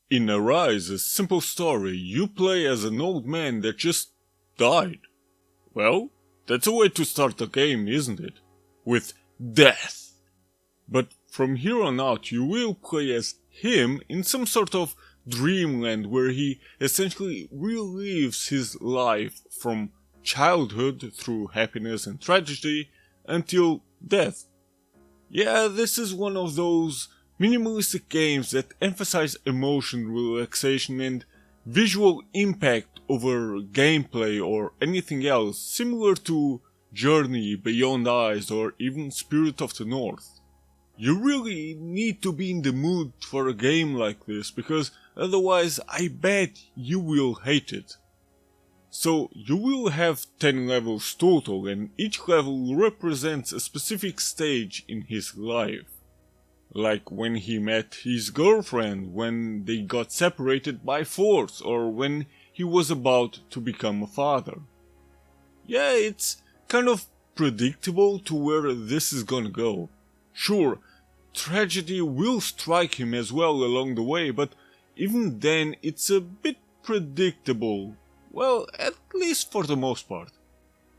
In Arise, a simple story, you play as an old man that just died. Well, that's a way to start a game, isn't it? With death. But from here on out you will play as him in some sort of dreamland where he essentially relives his life from childhood through happiness and tragedy until death. Yeah, this is one of those minimalistic games that emphasize emotion, relaxation and visual impact over gameplay or anything else, similar to Journey, Beyond Eyes or even Spirit of the North. You really need to be in the mood for a game like this, because otherwise I bet you will hate it. So you will have 10 levels total, and each level represents a specific stage in his life. Like when he met his girlfriend, when they got separated by force, or when he was about to become a father. Yeah, it's kind of predictable to where this is gonna go. Sure, tragedy will strike him as well along the way, but even then it's a bit predictable. Well, at least for the most part.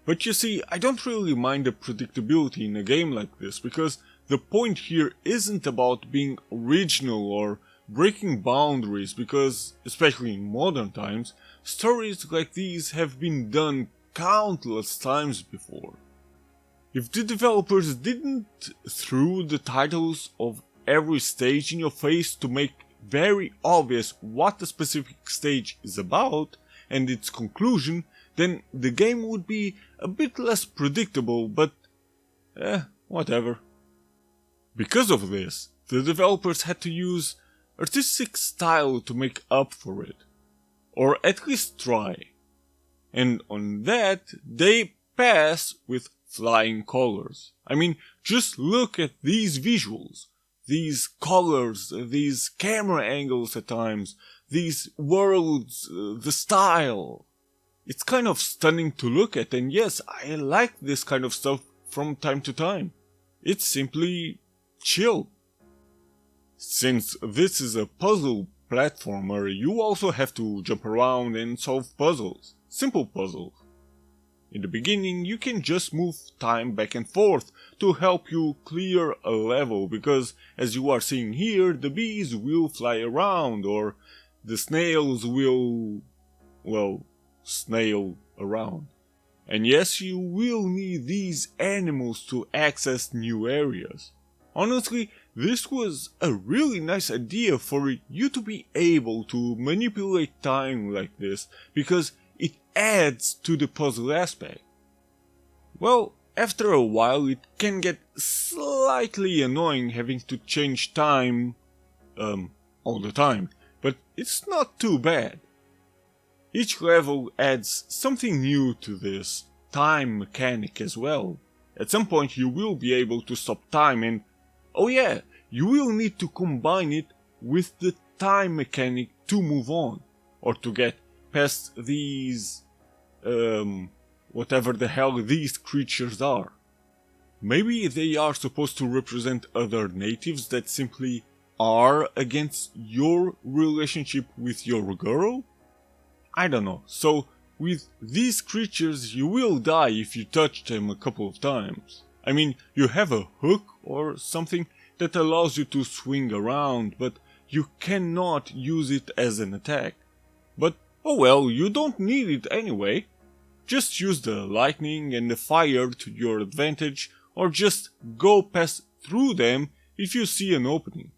But you see, I don't really mind the predictability in a game like this, because the point here isn't about being original or breaking boundaries, because, especially in modern times, stories like these have been done countless times before. If the developers didn't throw the titles of every stage in your face to make very obvious what the specific stage is about and its conclusion, then the game would be a bit less predictable, but whatever. Because of this, the developers had to use artistic style to make up for it. Or at least try. And on that, they pass with flying colors. I mean, just look at these visuals. These colors, these camera angles at times, these worlds, the style. It's kind of stunning to look at, and yes, I like this kind of stuff from time to time. It's simply chill. Since this is a puzzle platformer, you also have to jump around and solve puzzles. Simple puzzles. In the beginning, you can just move time back and forth to help you clear a level, because as you are seeing here, the bees will fly around, or the snails will, well, snail around. And yes, you will need these animals to access new areas. Honestly, this was a really nice idea for you to be able to manipulate time like this, because it adds to the puzzle aspect. Well, after a while it can get slightly annoying having to change time all the time, but it's not too bad. Each level adds something new to this time mechanic as well. At some point you will be able to stop time, and oh yeah, you will need to combine it with the time mechanic to move on, or to get past these, whatever the hell these creatures are. Maybe they are supposed to represent other natives that simply are against your relationship with your girl? I don't know. So, with these creatures you will die if you touch them a couple of times. I mean, you have a hook or something that allows you to swing around, but you cannot use it as an attack. But oh well, you don't need it anyway. Just use the lightning and the fire to your advantage, or just go pass through them if you see an opening.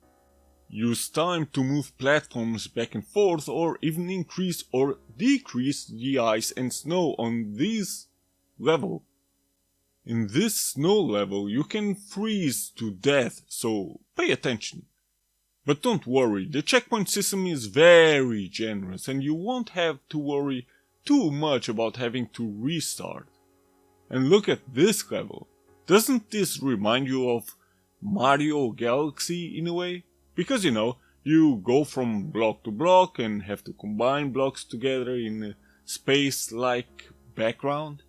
Use time to move platforms back and forth, or even increase or decrease the ice and snow on this level. In this snow level you can freeze to death, so pay attention. But don't worry, the checkpoint system is very generous and you won't have to worry too much about having to restart. And look at this level. Doesn't this remind you of Mario Galaxy in a way? Because you know, you go from block to block and have to combine blocks together in a space-like background.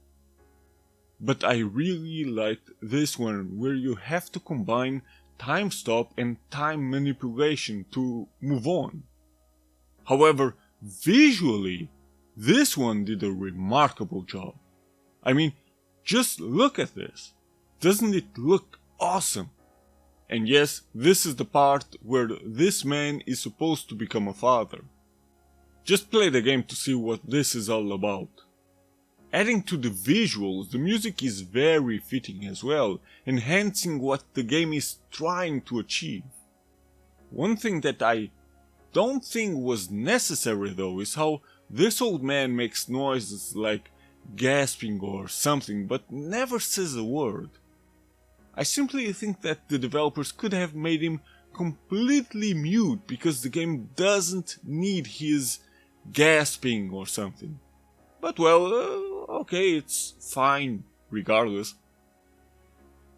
But I really liked this one, where you have to combine time stop and time manipulation to move on. However, visually, this one did a remarkable job. I mean, just look at this. Doesn't it look awesome? And yes, this is the part where this man is supposed to become a father. Just play the game to see what this is all about. Adding to the visuals, the music is very fitting as well, enhancing what the game is trying to achieve. One thing that I don't think was necessary though is how this old man makes noises like gasping or something, but never says a word. I simply think that the developers could have made him completely mute because the game doesn't need his gasping or something. But well, okay, it's fine regardless.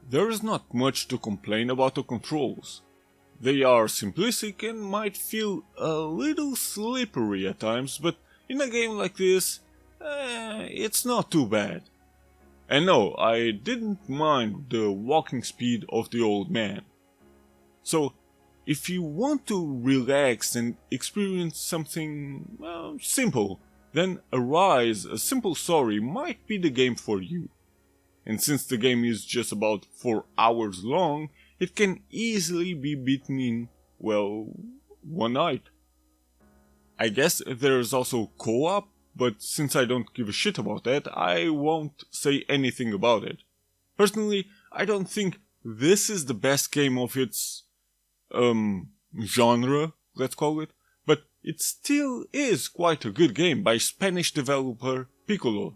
There is not much to complain about the controls. They are simplistic and might feel a little slippery at times, but in a game like this, it's not too bad. And no, I didn't mind the walking speed of the old man. So, if you want to relax and experience something simple, then Arise, A Simple Story might be the game for you. And since the game is just about 4 hours long, it can easily be beaten in, well, one night. I guess there's also co-op, but since I don't give a shit about that, I won't say anything about it. Personally, I don't think this is the best game of its genre, let's call it, but it still is quite a good game by Spanish developer Piccolo.